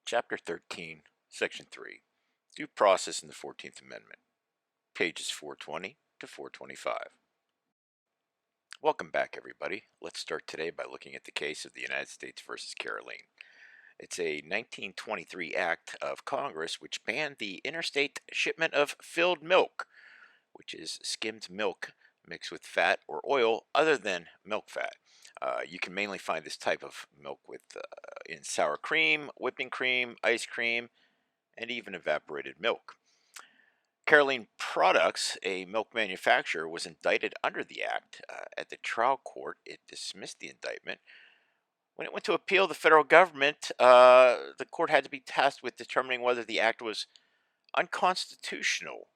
Chapter 13, Section 3, Due Process in the 14th Amendment, pages 420 to 425. Welcome back, everybody. Let's start today by looking at the case of the United States versus Caroline. It's a 1923 act of Congress which banned the interstate shipment of filled milk, which is skimmed milk mixed with fat or oil other than milk fat. You can mainly find this type of milk in sour cream, whipping cream, ice cream, and even evaporated milk. Caroline Products, a milk manufacturer, was indicted under the act. At the trial court, it dismissed the indictment. When it went to appeal the federal government, the court had to be tasked with determining whether the act was unconstitutional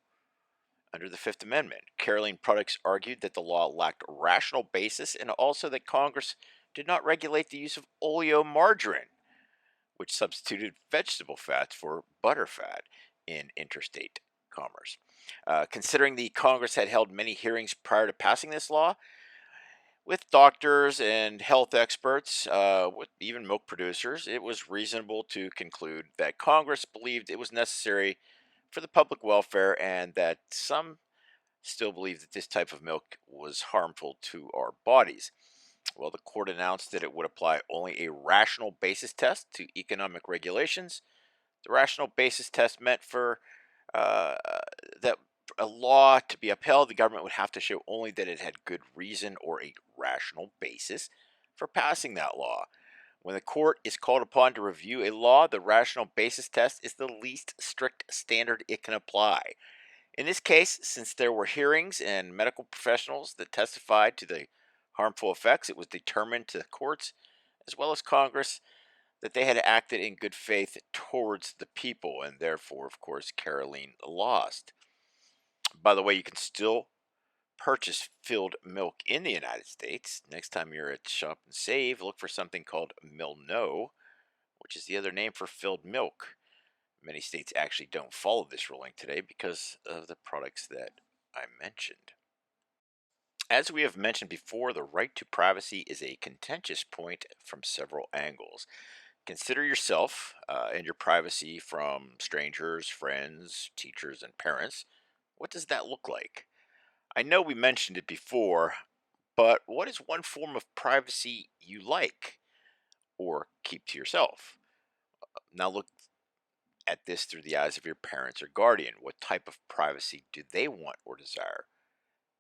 under the Fifth Amendment. Caroline Products argued that the law lacked rational basis and also that Congress did not regulate the use of oleomargarine, which substituted vegetable fats for butter fat in interstate commerce. Considering the Congress had held many hearings prior to passing this law with doctors and health experts, with even milk producers, it was reasonable to conclude that Congress believed it was necessary for the public welfare and that some still believe that this type of milk was harmful to our bodies. Well, the court announced that it would apply only a rational basis test to economic regulations. The rational basis test meant for uh, that a law to be upheld, the government would have to show only that it had good reason or a rational basis for passing that law. When the court is called upon to review a law, the rational basis test is the least strict standard it can apply. In this case, since there were hearings and medical professionals that testified to the harmful effects, it was determined to the courts as well as Congress that they had acted in good faith towards the people, and therefore, of course, Caroline lost. By the way, you can still purchase filled milk in the United States. Next time you're at Shop and Save, look for something called Milno, which is the other name for filled milk. Many states actually don't follow this ruling today because of the products that I mentioned. As we have mentioned before, the right to privacy is a contentious point from several angles. Consider yourself and your privacy from strangers, friends, teachers, and parents. What does that look like? I know we mentioned it before, but what is one form of privacy you like or keep to yourself? Now look at this through the eyes of your parents or guardian. What type of privacy do they want or desire?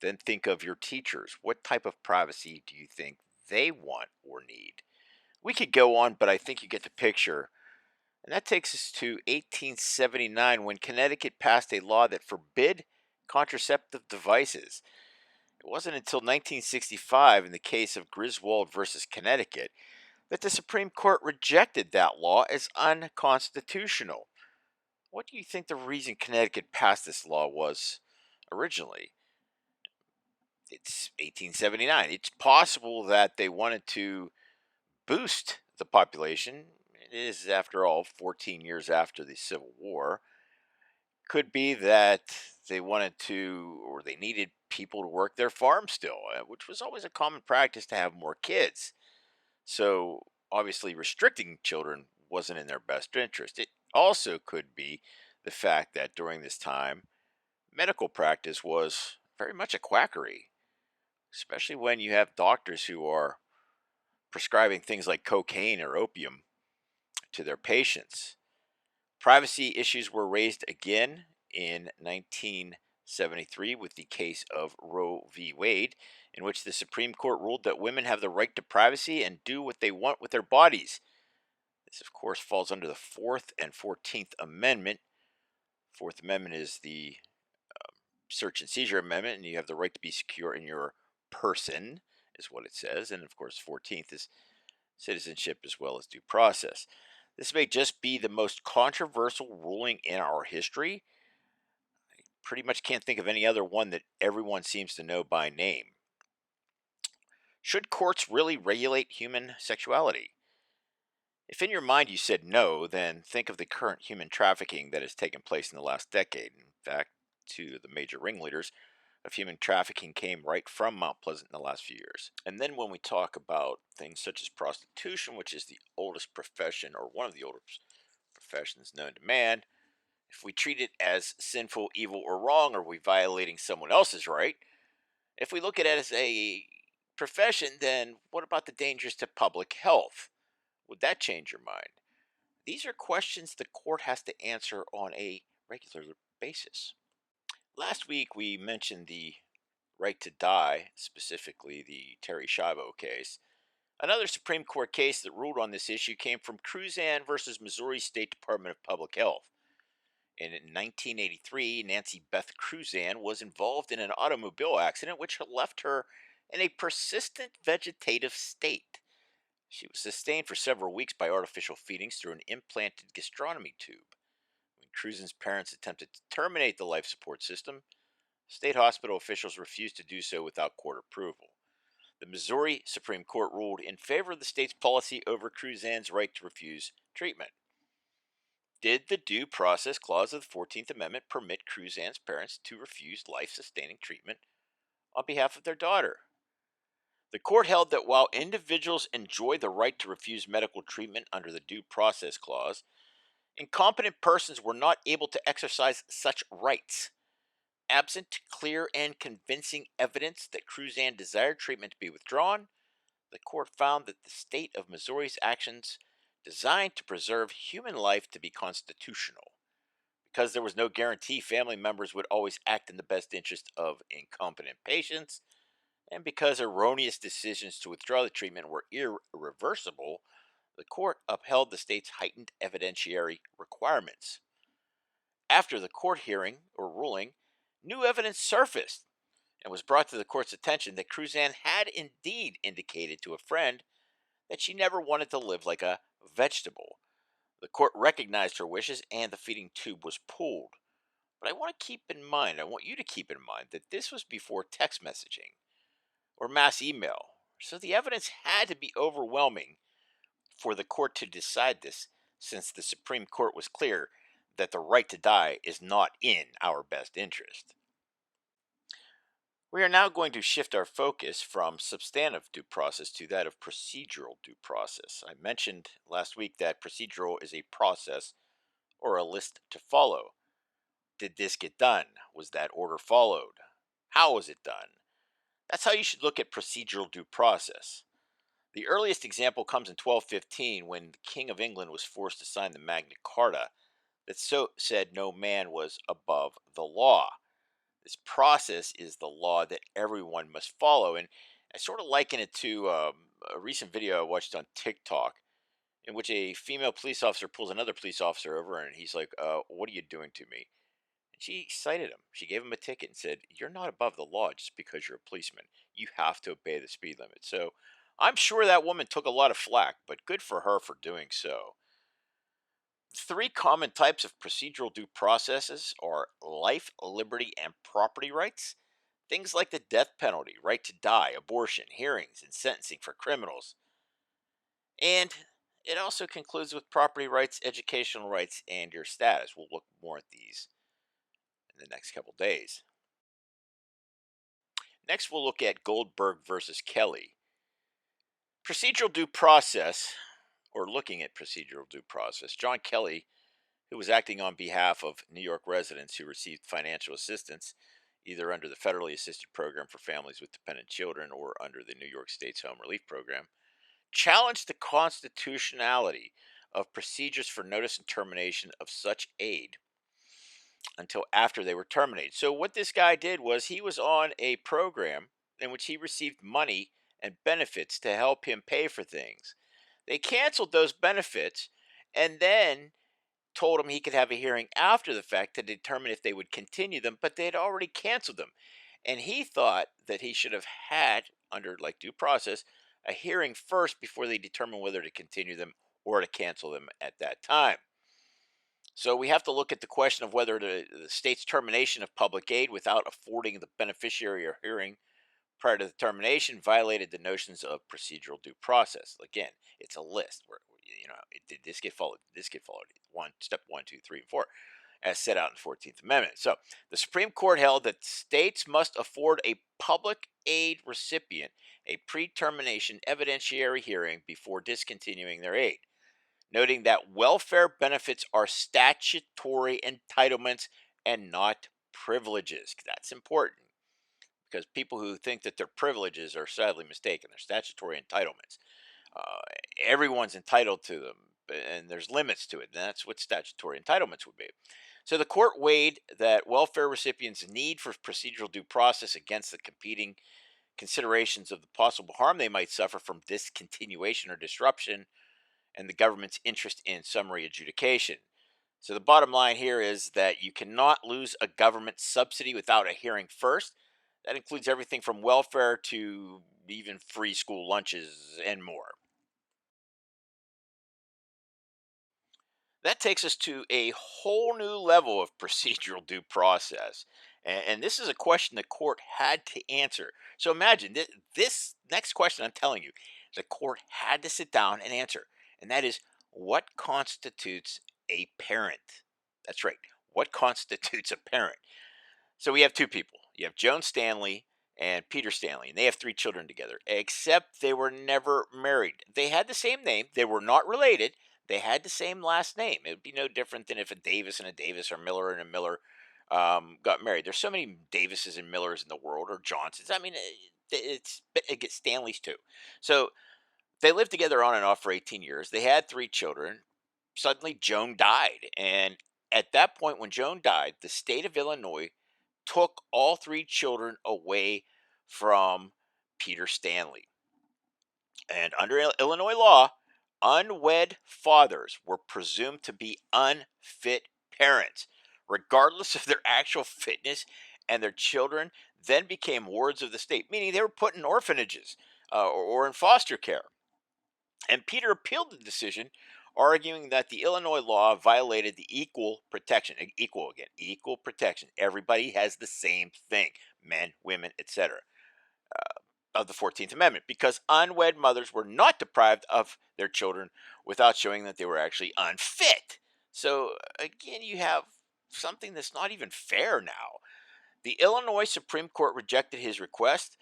Then think of your teachers. What type of privacy do you think they want or need? We could go on, but I think you get the picture. And that takes us to 1879 when Connecticut passed a law that forbid contraceptive devices. It wasn't until 1965, in the case of Griswold versus Connecticut, that the Supreme Court rejected that law as unconstitutional. What do you think the reason Connecticut passed this law was originally? It's 1879. It's possible that they wanted to boost the population. It is, after all, 14 years after the Civil War. Could be that they wanted to, or they needed people to work their farm still, which was always a common practice to have more kids. So, obviously, restricting children wasn't in their best interest. It also could be the fact that during this time, medical practice was very much a quackery, especially when you have doctors who are prescribing things like cocaine or opium to their patients. Privacy issues were raised again in 1973 with the case of Roe v. Wade, in which the Supreme Court ruled that women have the right to privacy and do what they want with their bodies. This, of course, falls under the Fourth and 14th Amendment. Fourth Amendment is the search and seizure amendment, and you have the right to be secure in your person, is what it says. And of course, 14th is citizenship as well as due process. This may just be the most controversial ruling in our history. I pretty much can't think of any other one that everyone seems to know by name. Should courts really regulate human sexuality? If in your mind you said no, then think of the current human trafficking that has taken place in the last decade. In fact, two of the major ringleaders of human trafficking came right from Mount Pleasant in the last few years. And then when we talk about things such as prostitution, which is the oldest profession or one of the oldest professions known to man. If we treat it as sinful, evil, or wrong, are we violating someone else's right? If we look at it as a profession, then what about the dangers to public health? Would that change your mind? These are questions the court has to answer on a regular basis. Last week, we mentioned the right to die, specifically the Terry Schiavo case. Another Supreme Court case that ruled on this issue came from Cruzan versus Missouri State Department of Public Health. In 1983, Nancy Beth Cruzan was involved in an automobile accident which left her in a persistent vegetative state. She was sustained for several weeks by artificial feedings through an implanted gastronomy tube. When Cruzan's parents attempted to terminate the life support system, state hospital officials refused to do so without court approval. The Missouri Supreme Court ruled in favor of the state's policy over Cruzan's right to refuse treatment. Did the Due Process Clause of the 14th Amendment permit Cruzan's parents to refuse life sustaining treatment on behalf of their daughter? The court held that while individuals enjoy the right to refuse medical treatment under the Due Process Clause, incompetent persons were not able to exercise such rights. Absent clear and convincing evidence that Cruzan desired treatment to be withdrawn, the court found that the state of Missouri's actions designed to preserve human life to be constitutional. Because there was no guarantee family members would always act in the best interest of incompetent patients, and because erroneous decisions to withdraw the treatment were irreversible, the court upheld the state's heightened evidentiary requirements. After the court hearing or ruling, new evidence surfaced and was brought to the court's attention that Cruzan had indeed indicated to a friend that she never wanted to live like a vegetable. The court recognized her wishes and the feeding tube was pulled. But I want you to keep in mind that this was before text messaging or mass email. So the evidence had to be overwhelming for the court to decide this, since the Supreme Court was clear that the right to die is not in our best interest. We are now going to shift our focus from substantive due process to that of procedural due process. I mentioned last week that procedural is a process or a list to follow. Did this get done? Was that order followed? How was it done? That's how you should look at procedural due process. The earliest example comes in 1215 when the King of England was forced to sign the Magna Carta that said no man was above the law. This process is the law that everyone must follow. And I sort of liken it to a recent video I watched on TikTok in which a female police officer pulls another police officer over and he's like, what are you doing to me? And she cited him. She gave him a ticket and said, you're not above the law just because you're a policeman. You have to obey the speed limit. So I'm sure that woman took a lot of flack, but good for her for doing so. Three common types of procedural due processes are life, liberty, and property rights. Things like the death penalty, right to die, abortion, hearings, and sentencing for criminals. And it also concludes with property rights, educational rights, and your status. We'll look more at these in the next couple days. Next, we'll look at Goldberg versus Kelly. Procedural due process, or looking at procedural due process. John Kelly, who was acting on behalf of New York residents who received financial assistance, either under the federally assisted program for families with dependent children or under the New York State's Home Relief Program, challenged the constitutionality of procedures for notice and termination of such aid until after they were terminated. So what this guy did was he was on a program in which he received money and benefits to help him pay for things. They canceled those benefits and then told him he could have a hearing after the fact to determine if they would continue them, but they had already canceled them. And he thought that he should have had, under like due process, a hearing first before they determine whether to continue them or to cancel them at that time. So we have to look at the question of whether the state's termination of public aid without affording the beneficiary a hearing prior to the termination violated the notions of procedural due process. Again, it's a list where did this get followed? This get followed. Step 1, 2, 3, and 4, as set out in the 14th Amendment. So the Supreme Court held that states must afford a public aid recipient a pre-termination evidentiary hearing before discontinuing their aid. noting that welfare benefits are statutory entitlements and not privileges. That's important because people who think that they're privileges are sadly mistaken. They're statutory entitlements. Uh, Everyone's entitled to them, and there's limits to it. And that's what statutory entitlements would be. So the court weighed that welfare recipients' need for procedural due process against the competing considerations of the possible harm they might suffer from discontinuation or disruption and the government's interest in summary adjudication. So the bottom line here is that you cannot lose a government subsidy without a hearing first. That includes everything from welfare to even free school lunches and more. That takes us to a whole new level of procedural due process. And this is a question the court had to answer. So imagine this next question I'm telling you, the court had to sit down and answer. And that is, what constitutes a parent? That's right. What constitutes a parent? So we have two people. You have Joan Stanley and Peter Stanley, and they have three children together, except they were never married. They had the same name, they were not related, they had the same last name. It would be no different than if a Davis and a Davis or Miller and a Miller got married. There's so many Davises and Millers in the world, or Johnsons. I mean, it gets Stanleys too. So they lived together on and off for 18 years. They had three children. Suddenly, Joan died. And at that point, when Joan died, the state of Illinois took all three children away from Peter Stanley. And under Illinois law, unwed fathers were presumed to be unfit parents, regardless of their actual fitness, and their children then became wards of the state, meaning they were put in orphanages or in foster care. And Peter appealed the decision, arguing that the Illinois law violated the equal protection, equal again, equal protection. Everybody has the same thing, men, women, etc., of the 14th Amendment, because unwed mothers were not deprived of their children without showing that they were actually unfit. So again, you have something that's not even fair now. The Illinois Supreme Court rejected his request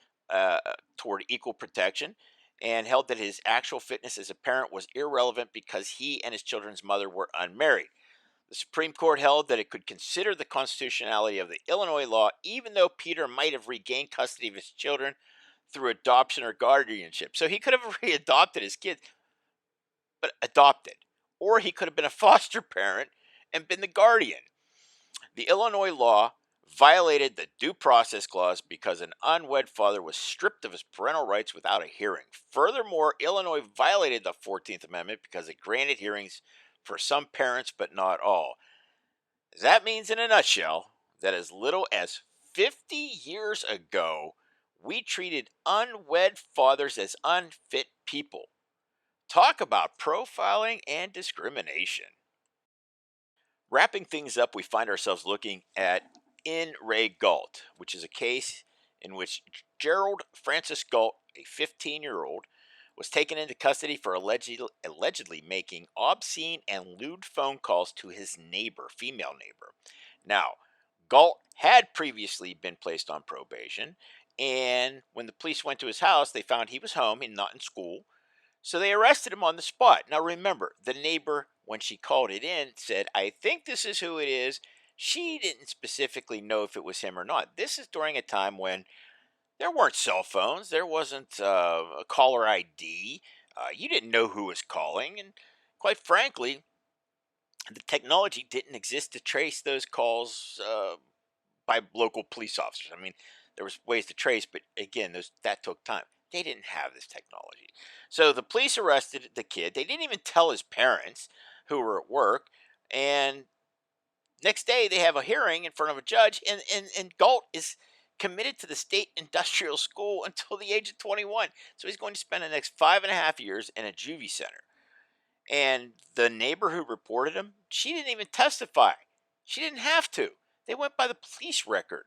toward equal protection and held that his actual fitness as a parent was irrelevant because he and his children's mother were unmarried. The Supreme Court held that it could consider the constitutionality of the Illinois law even though Peter might have regained custody of his children through adoption or guardianship. So he could have readopted his kids, but adopted. Or he could have been a foster parent and been the guardian. The Illinois law violated the Due Process Clause because an unwed father was stripped of his parental rights without a hearing. Furthermore, Illinois violated the 14th Amendment because it granted hearings for some parents but not all. That means, in a nutshell, that as little as 50 years ago, we treated unwed fathers as unfit people. Talk about profiling and discrimination. Wrapping things up, we find ourselves looking at In Re Galt, which is a case in which Gerald Francis Galt, a 15-year-old, was taken into custody for allegedly making obscene and lewd phone calls to his neighbor, female neighbor. Now, Galt had previously been placed on probation, and when the police went to his house, they found he was home and not in school. So they arrested him on the spot. Now remember, the neighbor, when she called it in, said, "I think this is who it is." She didn't specifically know if it was him or not. This is during a time when there weren't cell phones, there wasn't a caller ID. You didn't know who was calling. And quite frankly, the technology didn't exist to trace those calls by local police officers. I mean, there was ways to trace, but again, that took time. They didn't have this technology. So the police arrested the kid. They didn't even tell his parents who were at work. And next day they have a hearing in front of a judge, and Galt is committed to the state industrial school until the age of 21. So he's going to spend the next 5.5 years in a juvie center. And the neighbor who reported him, she didn't even testify. She didn't have to. They went by the police record.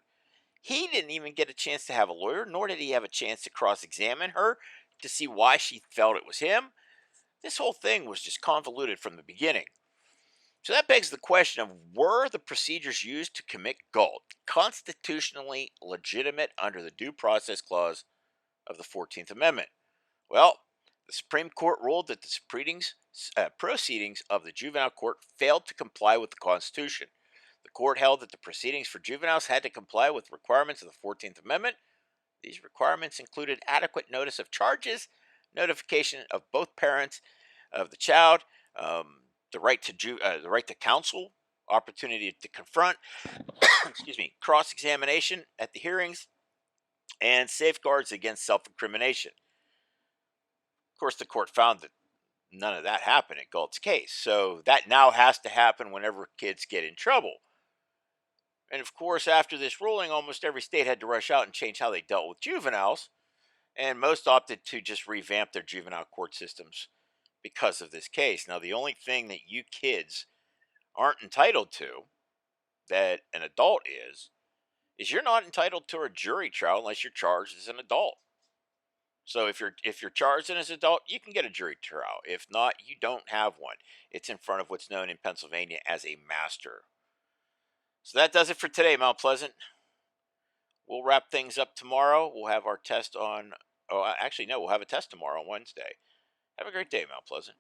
He didn't even get a chance to have a lawyer, nor did he have a chance to cross-examine her to see why she felt it was him. This whole thing was just convoluted from the beginning. So that begs the question of, were the procedures used to commit Galt constitutionally legitimate under the Due Process Clause of the 14th Amendment? Well, The Supreme Court ruled that the proceedings of the juvenile court failed to comply with the Constitution. The court held that the proceedings for juveniles had to comply with requirements of the 14th Amendment. These requirements included adequate notice of charges, notification of both parents of the child, the the right to counsel, opportunity to confront, excuse me, cross-examination at the hearings, and safeguards against self-incrimination. Of course, the court found that none of that happened in Galt's case, so that now has to happen whenever kids get in trouble. And of course, after this ruling, almost every state had to rush out and change how they dealt with juveniles, and most opted to just revamp their juvenile court systems because of this case. Now, the only thing that you kids aren't entitled to, that an adult is you're not entitled to a jury trial unless you're charged as an adult. So if you're charged as an adult, you can get a jury trial. If not, you don't have one. It's in front of what's known in Pennsylvania as a master. So that does it for today, Mount Pleasant. We'll wrap things up tomorrow. We'll have our test on. Oh, actually, no, we'll have a test tomorrow on Wednesday. Have a great day, Mount Pleasant.